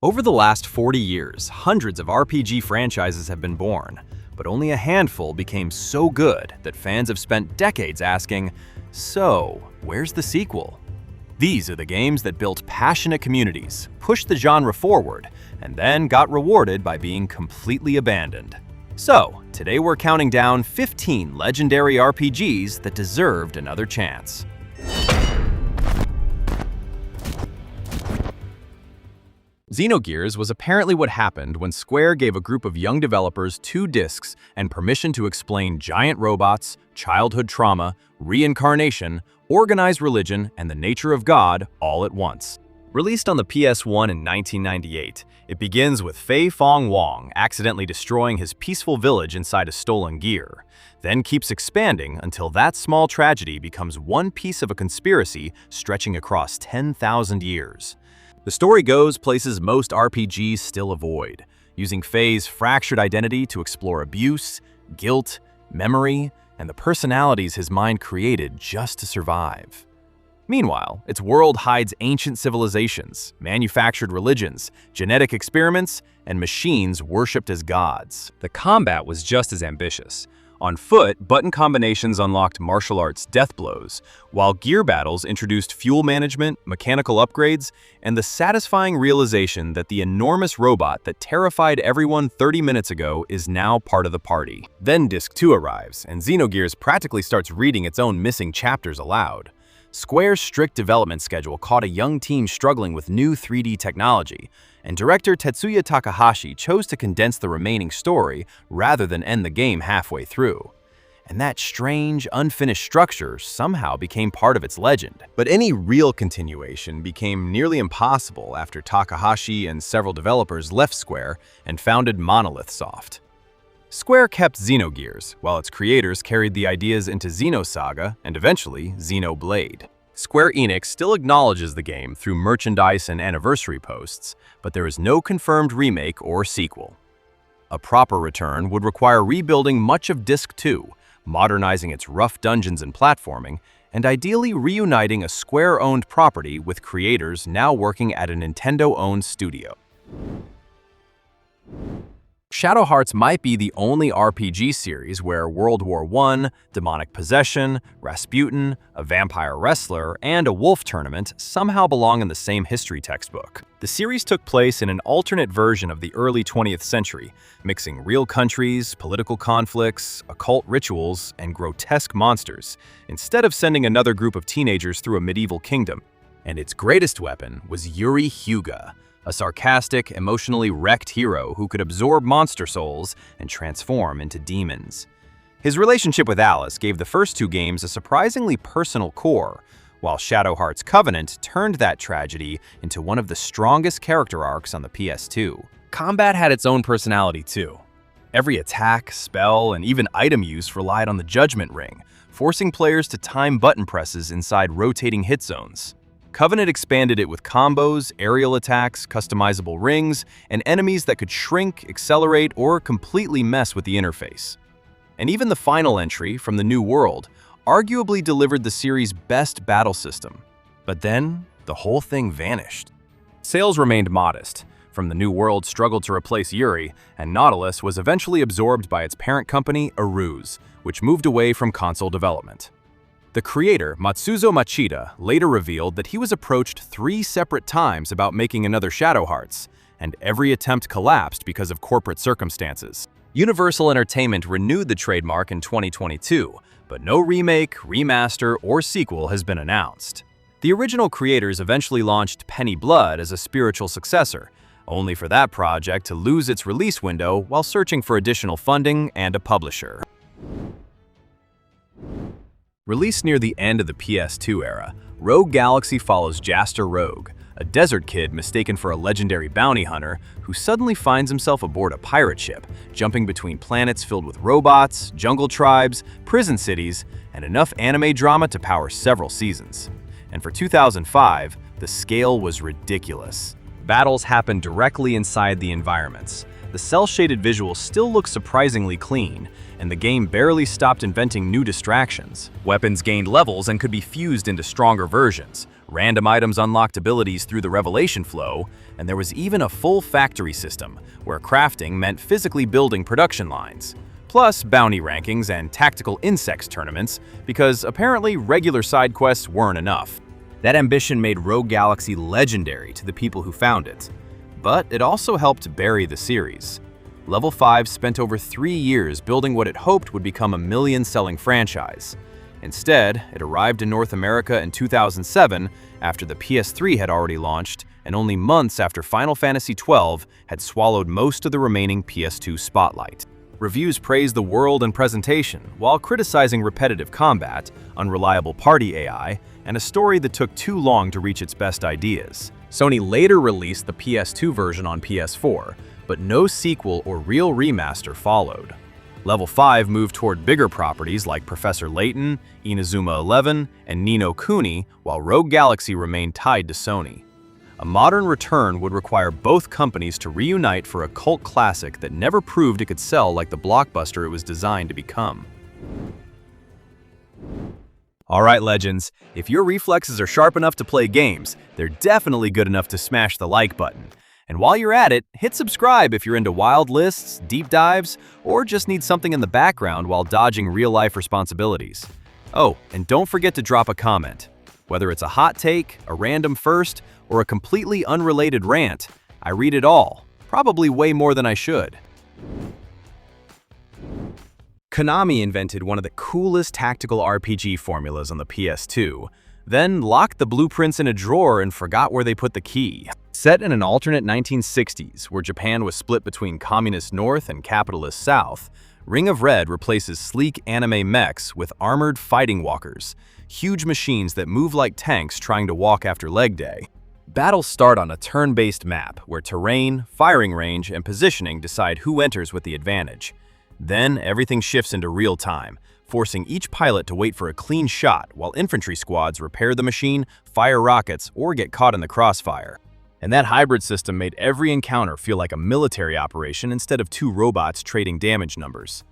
Over the last 40 years, hundreds of RPG franchises have been born, but only a handful became so good that fans have spent decades asking, so, where's the sequel? These are the games that built passionate communities, pushed the genre forward, and then got rewarded by being completely abandoned. So, today we're counting down 15 legendary RPGs that deserved another chance. Xenogears was apparently what happened when Square gave a group of young developers 2 discs and permission to explain giant robots, childhood trauma, reincarnation, organized religion, and the nature of God all at once. Released on the PS1 in 1998, it begins with Fei Fong Wong accidentally destroying his peaceful village inside a stolen gear, then keeps expanding until that small tragedy becomes one piece of a conspiracy stretching across 10,000 years. The story goes places most RPGs still avoid, using Fei's fractured identity to explore abuse, guilt, memory, and the personalities his mind created just to survive. Meanwhile, its world hides ancient civilizations, manufactured religions, genetic experiments, and machines worshipped as gods. The combat was just as ambitious. On foot, button combinations unlocked martial arts death blows, while gear battles introduced fuel management, mechanical upgrades, and the satisfying realization that the enormous robot that terrified everyone 30 minutes ago is now part of the party. Then Disc 2 arrives, and Xenogears practically starts reading its own missing chapters aloud. Square's strict development schedule caught a young team struggling with new 3D technology, and director Tetsuya Takahashi chose to condense the remaining story rather than end the game halfway through. And that strange, unfinished structure somehow became part of its legend. But any real continuation became nearly impossible after Takahashi and several developers left Square and founded Monolith Soft. Square kept Xenogears, while its creators carried the ideas into Xenosaga and eventually Xenoblade. Square Enix still acknowledges the game through merchandise and anniversary posts, but there is no confirmed remake or sequel. A proper return would require rebuilding much of Disc 2, modernizing its rough dungeons and platforming, and ideally reuniting a Square-owned property with creators now working at a Nintendo-owned studio. Shadow Hearts might be the only RPG series where World War I, demonic possession, Rasputin, a vampire wrestler, and a wolf tournament somehow belong in the same history textbook. The series took place in an alternate version of the early 20th century, mixing real countries, political conflicts, occult rituals, and grotesque monsters, instead of sending another group of teenagers through a medieval kingdom. And its greatest weapon was Yuri Hyuga, a sarcastic, emotionally wrecked hero who could absorb monster souls and transform into demons. His relationship with Alice gave the first 2 games a surprisingly personal core, while Shadow Hearts Covenant turned that tragedy into one of the strongest character arcs on the PS2. Combat had its own personality too. Every attack, spell, and even item use relied on the Judgment Ring, forcing players to time button presses inside rotating hit zones. Covenant expanded it with combos, aerial attacks, customizable rings, and enemies that could shrink, accelerate, or completely mess with the interface. And even the final entry, From the New World, arguably delivered the series' best battle system. But then, the whole thing vanished. Sales remained modest. From the New World struggled to replace Yuri, and Nautilus was eventually absorbed by its parent company, Aruze, which moved away from console development. The creator, Matsuzo Machida, later revealed that he was approached 3 separate times about making another Shadow Hearts, and every attempt collapsed because of corporate circumstances. Universal Entertainment renewed the trademark in 2022, but no remake, remaster, or sequel has been announced. The original creators eventually launched Penny Blood as a spiritual successor, only for that project to lose its release window while searching for additional funding and a publisher. Released near the end of the PS2 era, Rogue Galaxy follows Jaster Rogue, a desert kid mistaken for a legendary bounty hunter who suddenly finds himself aboard a pirate ship, jumping between planets filled with robots, jungle tribes, prison cities, and enough anime drama to power several seasons. And for 2005, the scale was ridiculous. Battles happened directly inside the environments. The cel-shaded visuals still look surprisingly clean, and the game barely stopped inventing new distractions. Weapons gained levels and could be fused into stronger versions, Random items unlocked abilities through the revelation flow, and there was even a full factory system, where crafting meant physically building production lines. Plus bounty rankings and tactical insects tournaments, because apparently regular side quests weren't enough. That ambition made Rogue Galaxy legendary to the people who found it. But it also helped bury the series. Level 5 spent over 3 years building what it hoped would become a million-selling franchise. Instead, it arrived in North America in 2007 after the PS3 had already launched, and only months after Final Fantasy XII had swallowed most of the remaining PS2 spotlight. Reviews praised the world and presentation, while criticizing repetitive combat, unreliable party AI, and a story that took too long to reach its best ideas. Sony later released the PS2 version on PS4, but no sequel or real remaster followed. Level 5 moved toward bigger properties like Professor Layton, Inazuma 11, and Ni no Kuni, while Rogue Galaxy remained tied to Sony. A modern return would require both companies to reunite for a cult classic that never proved it could sell like the blockbuster it was designed to become. Alright, Legends, if your reflexes are sharp enough to play games, they're definitely good enough to smash the like button. And while you're at it, hit subscribe if you're into wild lists, deep dives, or just need something in the background while dodging real-life responsibilities. Oh, and don't forget to drop a comment. Whether it's a hot take, a random first, or a completely unrelated rant, I read it all, probably way more than I should. Konami invented one of the coolest tactical RPG formulas on the PS2, then locked the blueprints in a drawer and forgot where they put the key. Set in an alternate 1960s, where Japan was split between Communist North and Capitalist South, Ring of Red replaces sleek anime mechs with armored fighting walkers, huge machines that move like tanks trying to walk after leg day. Battles start on a turn-based map, where terrain, firing range, and positioning decide who enters with the advantage. Then everything shifts into real time, forcing each pilot to wait for a clean shot while infantry squads repair the machine, fire rockets, or get caught in the crossfire. And that hybrid system made every encounter feel like a military operation instead of two robots trading damage numbers.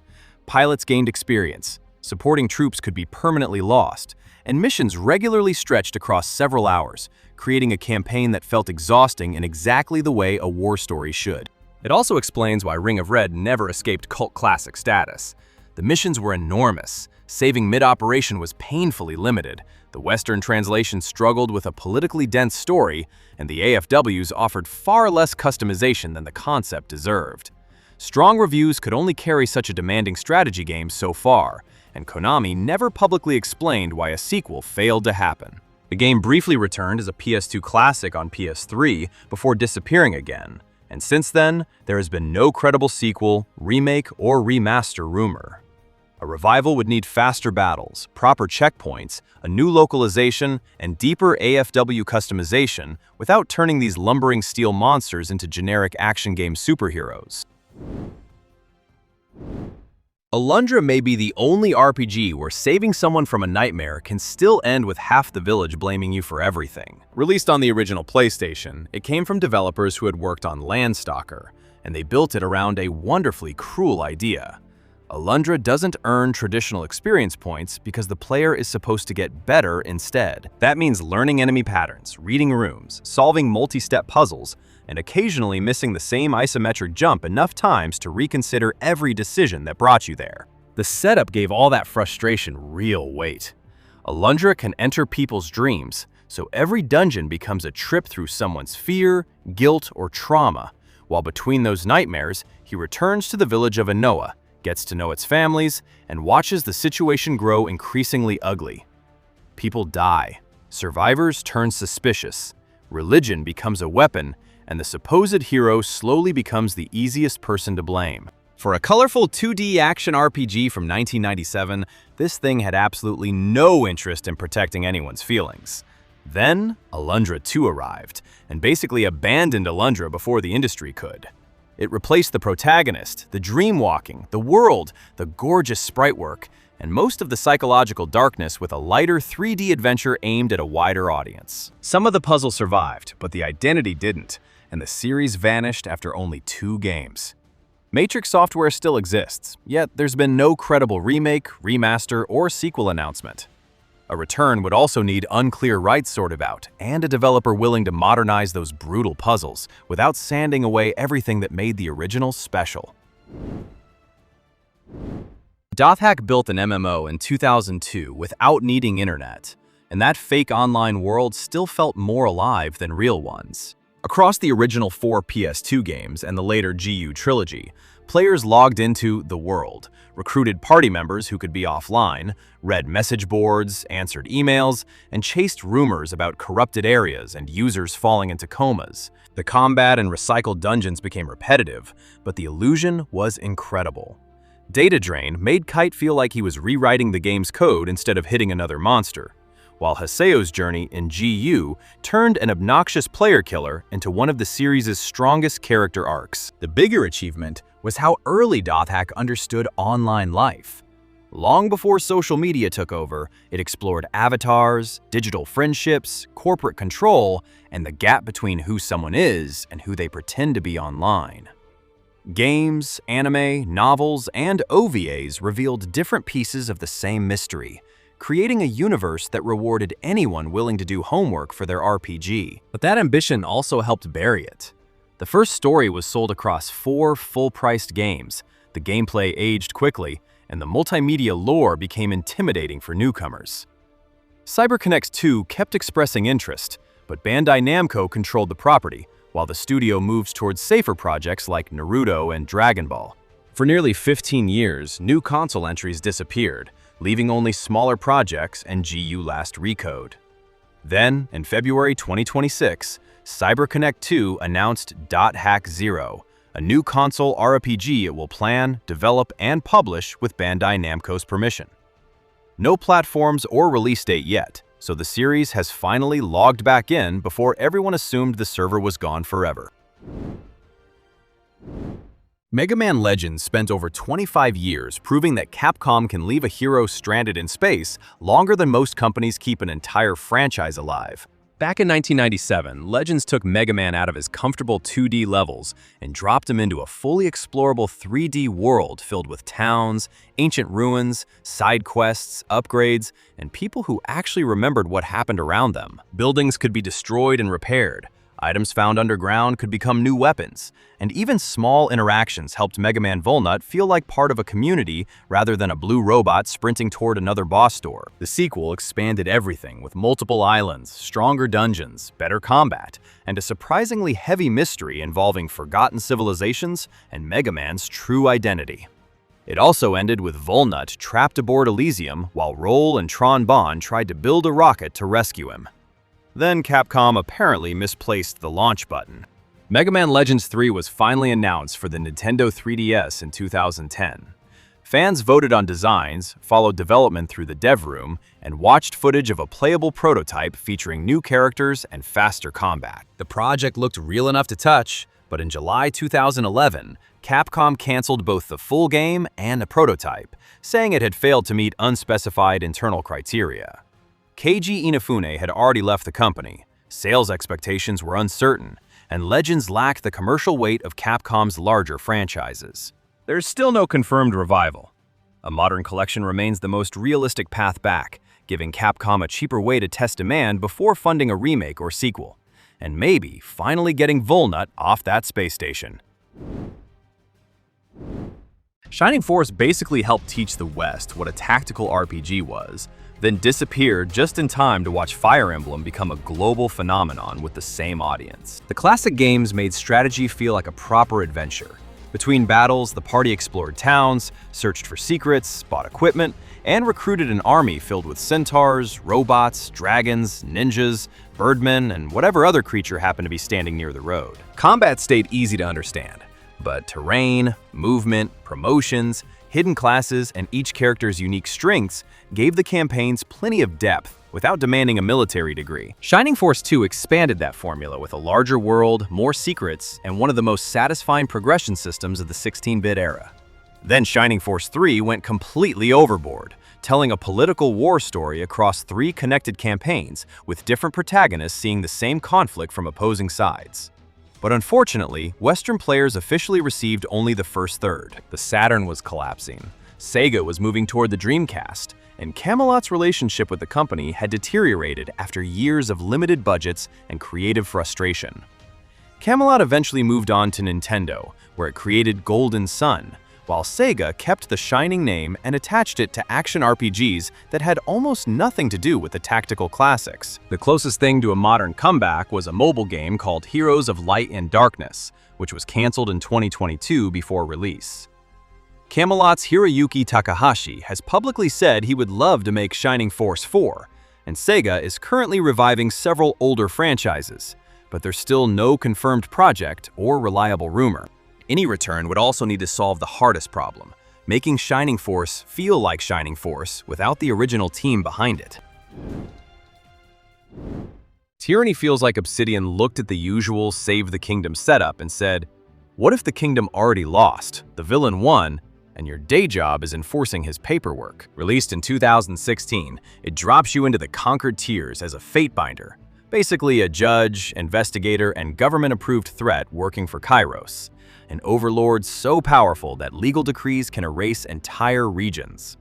Pilots gained experience, supporting troops could be permanently lost, and missions regularly stretched across several hours, creating a campaign that felt exhausting in exactly the way a war story should. It also explains why Ring of Red never escaped cult classic status. The missions were enormous, saving mid-operation was painfully limited, the Western translation struggled with a politically dense story, and the AFWs offered far less customization than the concept deserved. Strong reviews could only carry such a demanding strategy game so far, and Konami never publicly explained why a sequel failed to happen. The game briefly returned as a PS2 classic on PS3 before disappearing again, and since then, there has been no credible sequel, remake, or remaster rumor. A revival would need faster battles, proper checkpoints, a new localization, and deeper AFW customization without turning these lumbering steel monsters into generic action game superheroes. Alundra may be the only RPG where saving someone from a nightmare can still end with half the village blaming you for everything. Released on the original PlayStation, it came from developers who had worked on Landstalker, and they built it around a wonderfully cruel idea. Alundra doesn't earn traditional experience points because the player is supposed to get better instead. That means learning enemy patterns, reading rooms, solving multi-step puzzles, and occasionally missing the same isometric jump enough times to reconsider every decision that brought you there. The setup gave all that frustration real weight. Alundra can enter people's dreams, so every dungeon becomes a trip through someone's fear, guilt, or trauma, while between those nightmares, he returns to the village of Inoa, gets to know its families, and watches the situation grow increasingly ugly. People die, survivors turn suspicious, religion becomes a weapon, and the supposed hero slowly becomes the easiest person to blame. For a colorful 2D action RPG from 1997, this thing had absolutely no interest in protecting anyone's feelings. Then, Alundra 2 arrived, and basically abandoned Alundra before the industry could. It replaced the protagonist, the dream-walking, the world, the gorgeous sprite work, and most of the psychological darkness with a lighter 3D adventure aimed at a wider audience. Some of the puzzles survived, but the identity didn't, and the series vanished after only 2 games. Matrix Software still exists, yet there's been no credible remake, remaster, or sequel announcement. A return would also need unclear rights sorted out, and a developer willing to modernize those brutal puzzles without sanding away everything that made the original special. DotHack built an MMO in 2002 without needing internet, and that fake online world still felt more alive than real ones. Across the original 4 PS2 games and the later GU trilogy, players logged into the world, recruited party members who could be offline, read message boards, answered emails, and chased rumors about corrupted areas and users falling into comas. The combat and recycled dungeons became repetitive, but the illusion was incredible. Data drain made Kite feel like he was rewriting the game's code instead of hitting another monster, while Haseo's journey in GU turned an obnoxious player killer into one of the series' strongest character arcs. The bigger achievement was how early DotHack understood online life. Long before social media took over, it explored avatars, digital friendships, corporate control, and the gap between who someone is and who they pretend to be online. Games, anime, novels, and OVAs revealed different pieces of the same mystery, creating a universe that rewarded anyone willing to do homework for their RPG. But that ambition also helped bury it. The first story was sold across 4 full-priced games, the gameplay aged quickly, and the multimedia lore became intimidating for newcomers. CyberConnect 2 kept expressing interest, but Bandai Namco controlled the property, while the studio moved towards safer projects like Naruto and Dragon Ball. For nearly 15 years, new console entries disappeared, leaving only smaller projects and GU Last Recode. Then, in February 2026, CyberConnect 2 announced DotHack Zero, a new console RPG it will plan, develop, and publish with Bandai Namco's permission. No platforms or release date yet, so the series has finally logged back in before everyone assumed the server was gone forever. Mega Man Legends spent over 25 years proving that Capcom can leave a hero stranded in space longer than most companies keep an entire franchise alive. Back in 1997, Legends took Mega Man out of his comfortable 2D levels and dropped him into a fully explorable 3D world filled with towns, ancient ruins, side quests, upgrades, and people who actually remembered what happened around them. Buildings could be destroyed and repaired, items found underground could become new weapons, and even small interactions helped Mega Man Volnut feel like part of a community rather than a blue robot sprinting toward another boss door. The sequel expanded everything with multiple islands, stronger dungeons, better combat, and a surprisingly heavy mystery involving forgotten civilizations and Mega Man's true identity. It also ended with Volnut trapped aboard Elysium while Roll and Tron Bonne tried to build a rocket to rescue him. Then Capcom apparently misplaced the launch button. Mega Man Legends 3 was finally announced for the Nintendo 3DS in 2010. Fans voted on designs, followed development through the dev room, and watched footage of a playable prototype featuring new characters and faster combat. The project looked real enough to touch, but in July 2011, Capcom canceled both the full game and a prototype, saying it had failed to meet unspecified internal criteria. Keiji Inafune had already left the company, sales expectations were uncertain, and Legends lacked the commercial weight of Capcom's larger franchises. There's still no confirmed revival. A modern collection remains the most realistic path back, giving Capcom a cheaper way to test demand before funding a remake or sequel, and maybe finally getting Volnut off that space station. Shining Force basically helped teach the West what a tactical RPG was, then disappeared just in time to watch Fire Emblem become a global phenomenon with the same audience. The classic games made strategy feel like a proper adventure. Between battles, the party explored towns, searched for secrets, bought equipment, and recruited an army filled with centaurs, robots, dragons, ninjas, birdmen, and whatever other creature happened to be standing near the road. Combat stayed easy to understand, but terrain, movement, promotions, hidden classes, and each character's unique strengths gave the campaigns plenty of depth without demanding a military degree. Shining Force 2 expanded that formula with a larger world, more secrets, and one of the most satisfying progression systems of the 16-bit era. Then Shining Force 3 went completely overboard, telling a political war story across 3 connected campaigns with different protagonists seeing the same conflict from opposing sides. But unfortunately, Western players officially received only the first third. The Saturn was collapsing, Sega was moving toward the Dreamcast, and Camelot's relationship with the company had deteriorated after years of limited budgets and creative frustration. Camelot eventually moved on to Nintendo, where it created Golden Sun, while Sega kept the shining name and attached it to action RPGs that had almost nothing to do with the tactical classics. The closest thing to a modern comeback was a mobile game called Heroes of Light and Darkness, which was canceled in 2022 before release. Camelot's Hiroyuki Takahashi has publicly said he would love to make Shining Force 4, and Sega is currently reviving several older franchises, but there's still no confirmed project or reliable rumor. Any return would also need to solve the hardest problem, making Shining Force feel like Shining Force without the original team behind it. Tyranny feels like Obsidian looked at the usual Save the Kingdom setup and said, what if the kingdom already lost, the villain won, and your day job is enforcing his paperwork? Released in 2016, it drops you into the Conquered Tiers as a Fatebinder, basically a judge, investigator, and government-approved threat working for Kairos, an overlord so powerful that legal decrees can erase entire regions.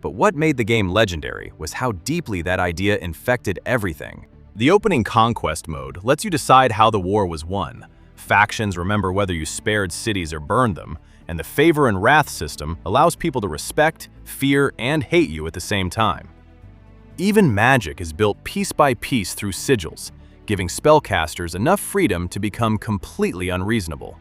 But what made the game legendary was how deeply that idea infected everything. The opening Conquest mode lets you decide how the war was won. Factions remember whether you spared cities or burned them, and the Favor and Wrath system allows people to respect, fear, and hate you at the same time. Even magic is built piece by piece through sigils, giving spellcasters enough freedom to become completely unreasonable.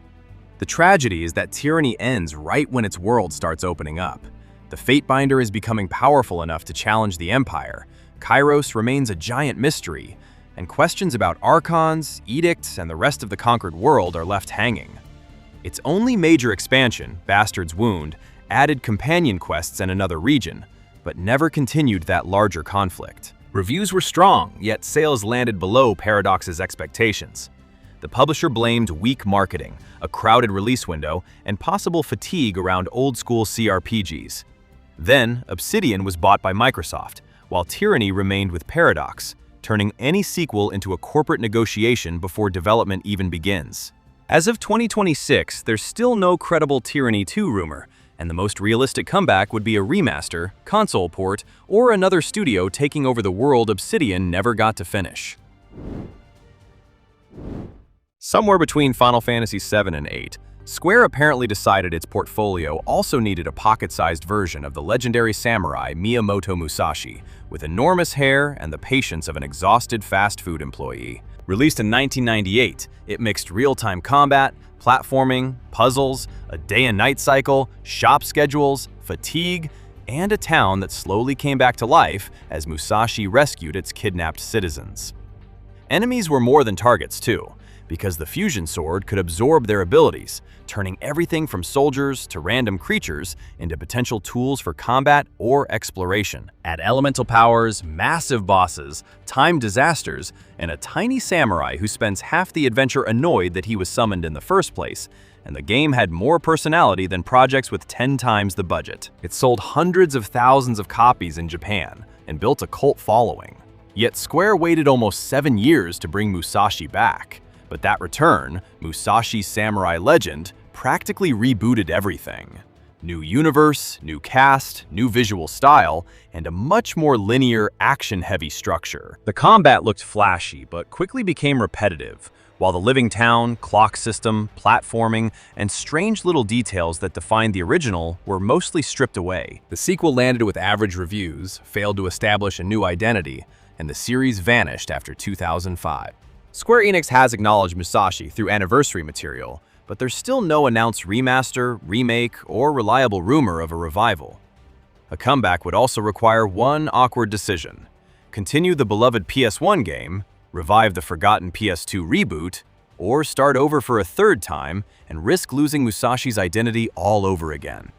The tragedy is that Tyranny ends right when its world starts opening up. The Fatebinder is becoming powerful enough to challenge the Empire, Kairos remains a giant mystery, and questions about Archons, Edicts, and the rest of the conquered world are left hanging. Its only major expansion, Bastard's Wound, added companion quests and another region, but never continued that larger conflict. Reviews were strong, yet sales landed below Paradox's expectations. The publisher blamed weak marketing, a crowded release window, and possible fatigue around old-school CRPGs. Then, Obsidian was bought by Microsoft, while Tyranny remained with Paradox, turning any sequel into a corporate negotiation before development even begins. As of 2026, there's still no credible Tyranny 2 rumor, and the most realistic comeback would be a remaster, console port, or another studio taking over the world Obsidian never got to finish. Somewhere between Final Fantasy VII and VIII, Square apparently decided its portfolio also needed a pocket-sized version of the legendary samurai Miyamoto Musashi, with enormous hair and the patience of an exhausted fast food employee. Released in 1998, it mixed real-time combat, platforming, puzzles, a day and night cycle, shop schedules, fatigue, and a town that slowly came back to life as Musashi rescued its kidnapped citizens. Enemies were more than targets too, because the fusion sword could absorb their abilities, turning everything from soldiers to random creatures into potential tools for combat or exploration. Add elemental powers, massive bosses, timed disasters, and a tiny samurai who spends half the adventure annoyed that he was summoned in the first place, and the game had more personality than projects with 10 times the budget. It sold hundreds of thousands of copies in Japan and built a cult following. Yet Square waited almost 7 years to bring Musashi back. But that return, Musashi's Samurai Legend, practically rebooted everything. New universe, new cast, new visual style, and a much more linear, action-heavy structure. The combat looked flashy, but quickly became repetitive, while the living town, clock system, platforming, and strange little details that defined the original were mostly stripped away. The sequel landed with average reviews, failed to establish a new identity, and the series vanished after 2005. Square Enix has acknowledged Musashi through anniversary material, but there's still no announced remaster, remake, or reliable rumor of a revival. A comeback would also require one awkward decision: continue the beloved PS1 game, revive the forgotten PS2 reboot, or start over for a third time and risk losing Musashi's identity all over again.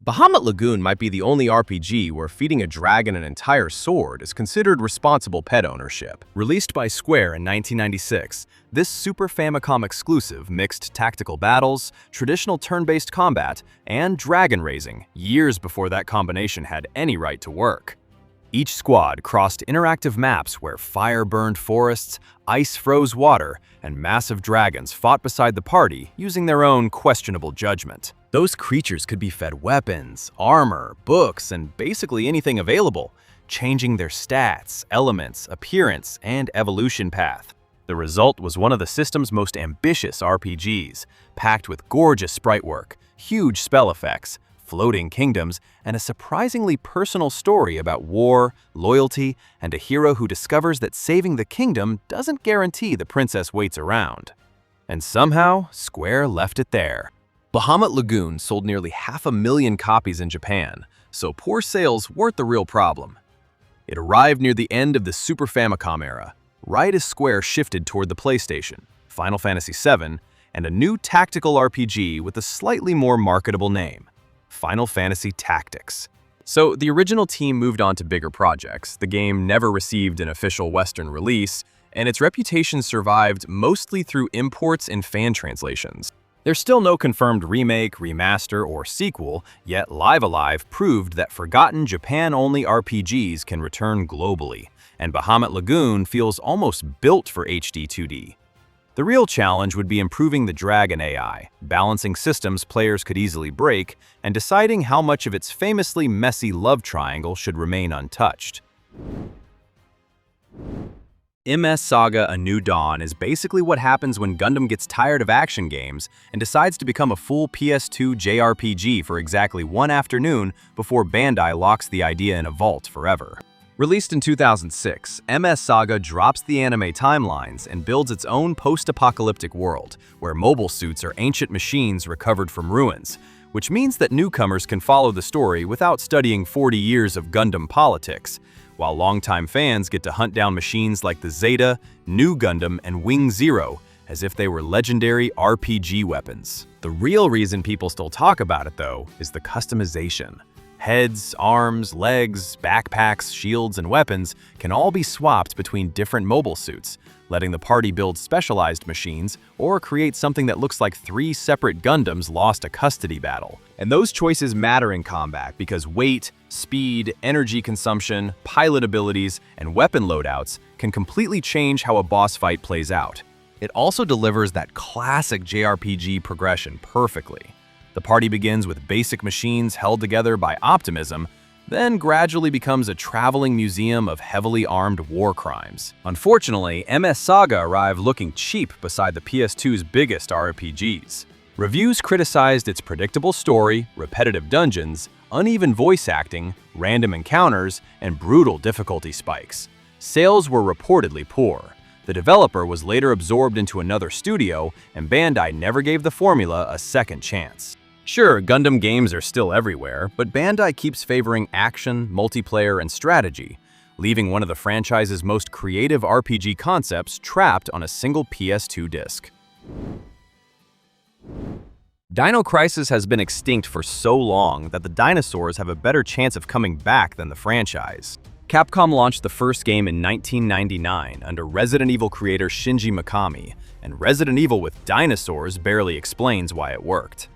Bahamut Lagoon might be the only RPG where feeding a dragon an entire sword is considered responsible pet ownership. Released by Square in 1996, this Super Famicom exclusive mixed tactical battles, traditional turn-based combat, and dragon raising years before that combination had any right to work. Each squad crossed interactive maps where fire burned forests, ice froze water, and massive dragons fought beside the party using their own questionable judgment. Those creatures could be fed weapons, armor, books, and basically anything available, changing their stats, elements, appearance, and evolution path. The result was one of the system's most ambitious RPGs, packed with gorgeous sprite work, huge spell effects, floating kingdoms, and a surprisingly personal story about war, loyalty, and a hero who discovers that saving the kingdom doesn't guarantee the princess waits around. And somehow, Square left it there. Bahamut Lagoon sold nearly 500,000 copies in Japan, so poor sales weren't the real problem. It arrived near the end of the Super Famicom era, right as Square shifted toward the PlayStation, Final Fantasy VII, and a new tactical RPG with a slightly more marketable name, Final Fantasy Tactics. So the original team moved on to bigger projects. The game never received an official Western release, and its reputation survived mostly through imports and fan translations. There's still no confirmed remake, remaster, or sequel, yet Live Alive proved that forgotten Japan-only RPGs can return globally, and Bahamut Lagoon feels almost built for HD 2D. The real challenge would be improving the Dragon AI, balancing systems players could easily break, and deciding how much of its famously messy love triangle should remain untouched. MS Saga: A New Dawn is basically what happens when Gundam gets tired of action games and decides to become a full PS2 JRPG for exactly one afternoon before Bandai locks the idea in a vault forever. Released in 2006, MS Saga drops the anime timelines and builds its own post-apocalyptic world, where mobile suits are ancient machines recovered from ruins, which means that newcomers can follow the story without studying 40 years of Gundam politics, while longtime fans get to hunt down machines like the Zeta, New Gundam, and Wing Zero as if they were legendary RPG weapons. The real reason people still talk about it, though, is the customization. Heads, arms, legs, backpacks, shields, and weapons can all be swapped between different mobile suits, letting the party build specialized machines or create something that looks like 3 separate Gundams lost a custody battle. And those choices matter in combat because weight, speed, energy consumption, pilot abilities, and weapon loadouts can completely change how a boss fight plays out. It also delivers that classic JRPG progression perfectly. The party begins with basic machines held together by optimism, then gradually becomes a traveling museum of heavily armed war crimes. Unfortunately, MS Saga arrived looking cheap beside the PS2's biggest RPGs. Reviews criticized its predictable story, repetitive dungeons, uneven voice acting, random encounters, and brutal difficulty spikes. Sales were reportedly poor. The developer was later absorbed into another studio, and Bandai never gave the formula a second chance. Sure, Gundam games are still everywhere, but Bandai keeps favoring action, multiplayer, and strategy, leaving one of the franchise's most creative RPG concepts trapped on a single PS2 disc. Dino Crisis has been extinct for so long that the dinosaurs have a better chance of coming back than the franchise. Capcom launched the first game in 1999 under Resident Evil creator Shinji Mikami, and Resident Evil with dinosaurs barely explains why it worked.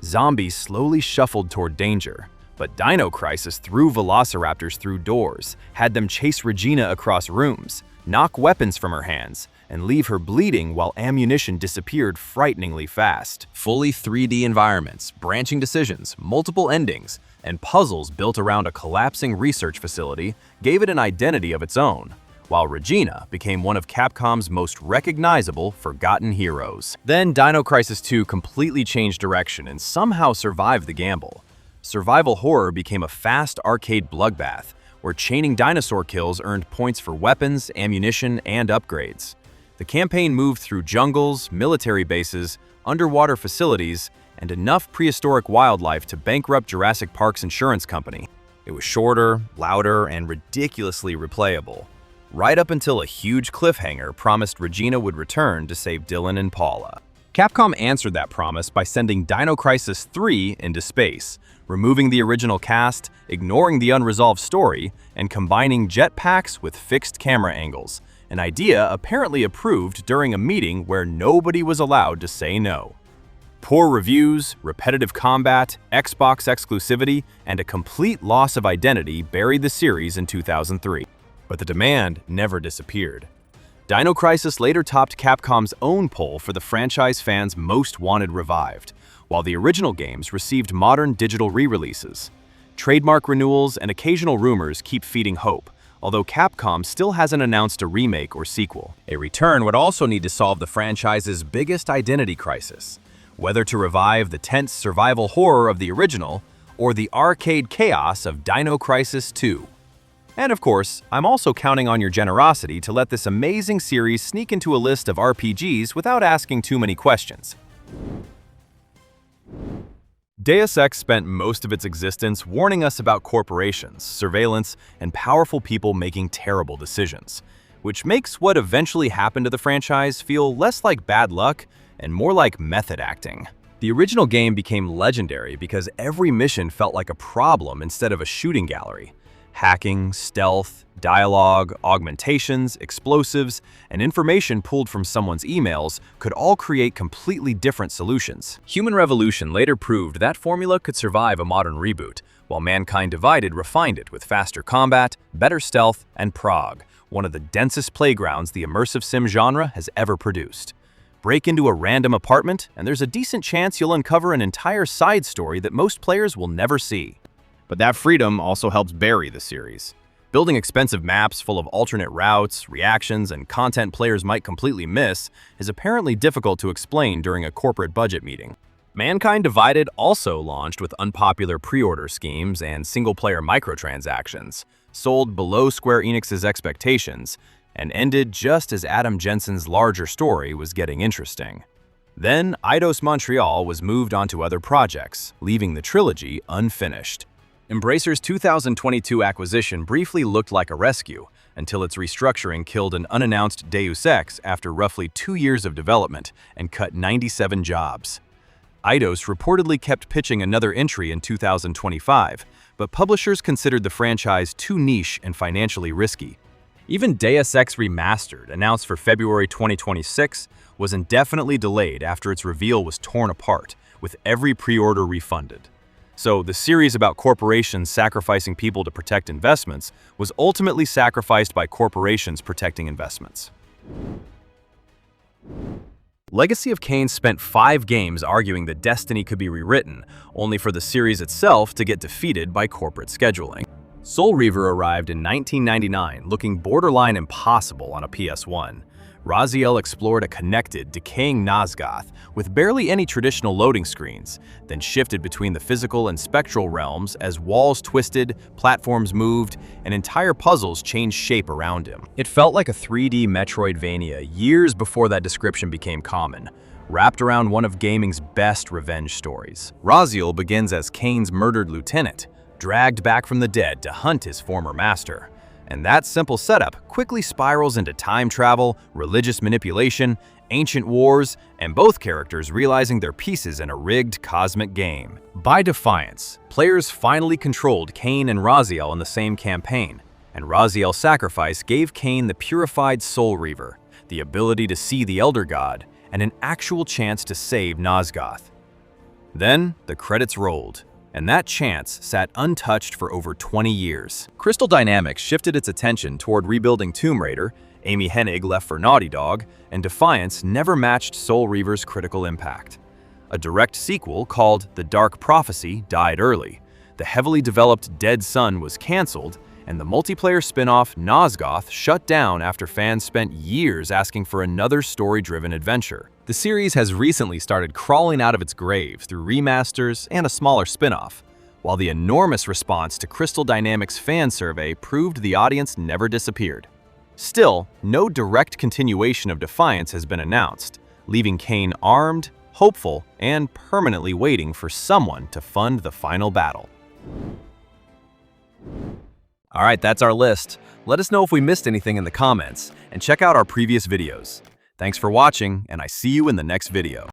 Zombies slowly shuffled toward danger, but Dino Crisis threw velociraptors through doors, had them chase Regina across rooms, knock weapons from her hands, and leave her bleeding while ammunition disappeared frighteningly fast. Fully 3D environments, branching decisions, multiple endings, and puzzles built around a collapsing research facility gave it an identity of its own, while Regina became one of Capcom's most recognizable forgotten heroes. Then Dino Crisis 2 completely changed direction and somehow survived the gamble. Survival horror became a fast arcade bloodbath, where chaining dinosaur kills earned points for weapons, ammunition, and upgrades. The campaign moved through jungles, military bases, underwater facilities, and enough prehistoric wildlife to bankrupt Jurassic Park's insurance company. It was shorter, louder, and ridiculously replayable, right up until a huge cliffhanger promised Regina would return to save Dylan and Paula. Capcom answered that promise by sending Dino Crisis 3 into space, removing the original cast, ignoring the unresolved story, and combining jetpacks with fixed camera angles, an idea apparently approved during a meeting where nobody was allowed to say no. Poor reviews, repetitive combat, Xbox exclusivity, and a complete loss of identity buried the series in 2003. But the demand never disappeared. Dino Crisis later topped Capcom's own poll for the franchise fans most wanted revived, while the original games received modern digital re-releases. Trademark renewals and occasional rumors keep feeding hope, although Capcom still hasn't announced a remake or sequel. A return would also need to solve the franchise's biggest identity crisis, whether to revive the tense survival horror of the original or the arcade chaos of Dino Crisis 2. And of course, I'm also counting on your generosity to let this amazing series sneak into a list of RPGs without asking too many questions. Deus Ex spent most of its existence warning us about corporations, surveillance, and powerful people making terrible decisions, which makes what eventually happened to the franchise feel less like bad luck and more like method acting. The original game became legendary because every mission felt like a problem instead of a shooting gallery. Hacking, stealth, dialogue, augmentations, explosives, and information pulled from someone's emails could all create completely different solutions. Human Revolution later proved that formula could survive a modern reboot, while Mankind Divided refined it with faster combat, better stealth, and Prague, one of the densest playgrounds the immersive sim genre has ever produced. Break into a random apartment, and there's a decent chance you'll uncover an entire side story that most players will never see. But that freedom also helps bury the series. Building expensive maps full of alternate routes, reactions, and content players might completely miss is apparently difficult to explain during a corporate budget meeting. Mankind Divided also launched with unpopular pre-order schemes and single-player microtransactions, sold below Square Enix's expectations, and ended just as Adam Jensen's larger story was getting interesting. Then, Eidos Montreal was moved on to other projects, leaving the trilogy unfinished. Embracer's 2022 acquisition briefly looked like a rescue, until its restructuring killed an unannounced Deus Ex after roughly 2 years of development and cut 97 jobs. Eidos reportedly kept pitching another entry in 2025, but publishers considered the franchise too niche and financially risky. Even Deus Ex Remastered, announced for February 2026, was indefinitely delayed after its reveal was torn apart, with every pre-order refunded. So the series about corporations sacrificing people to protect investments was ultimately sacrificed by corporations protecting investments. Legacy of Kain spent 5 games arguing that Destiny could be rewritten, only for the series itself to get defeated by corporate scheduling. Soul Reaver arrived in 1999, looking borderline impossible on a PS1. Raziel explored a connected, decaying Nosgoth with barely any traditional loading screens, then shifted between the physical and spectral realms as walls twisted, platforms moved, and entire puzzles changed shape around him. It felt like a 3D Metroidvania years before that description became common, wrapped around one of gaming's best revenge stories. Raziel begins as Kain's murdered lieutenant, dragged back from the dead to hunt his former master. And that simple setup quickly spirals into time travel, religious manipulation, ancient wars, and both characters realizing their pieces in a rigged cosmic game. By Defiance, players finally controlled Kain and Raziel in the same campaign, and Raziel's sacrifice gave Kain the purified Soul Reaver, the ability to see the Elder God, and an actual chance to save Nosgoth. Then, the credits rolled, and that chance sat untouched for over 20 years. Crystal Dynamics shifted its attention toward rebuilding Tomb Raider, Amy Hennig left for Naughty Dog, and Defiance never matched Soul Reaver's critical impact. A direct sequel called The Dark Prophecy died early, the heavily developed Dead Sun was cancelled, and the multiplayer spin-off Nosgoth shut down after fans spent years asking for another story-driven adventure. The series has recently started crawling out of its grave through remasters and a smaller spin-off, while the enormous response to Crystal Dynamics' fan survey proved the audience never disappeared. Still, no direct continuation of Defiance has been announced, leaving Kain armed, hopeful, and permanently waiting for someone to fund the final battle. Alright, that's our list. Let us know if we missed anything in the comments, and check out our previous videos. Thanks for watching, and I see you in the next video.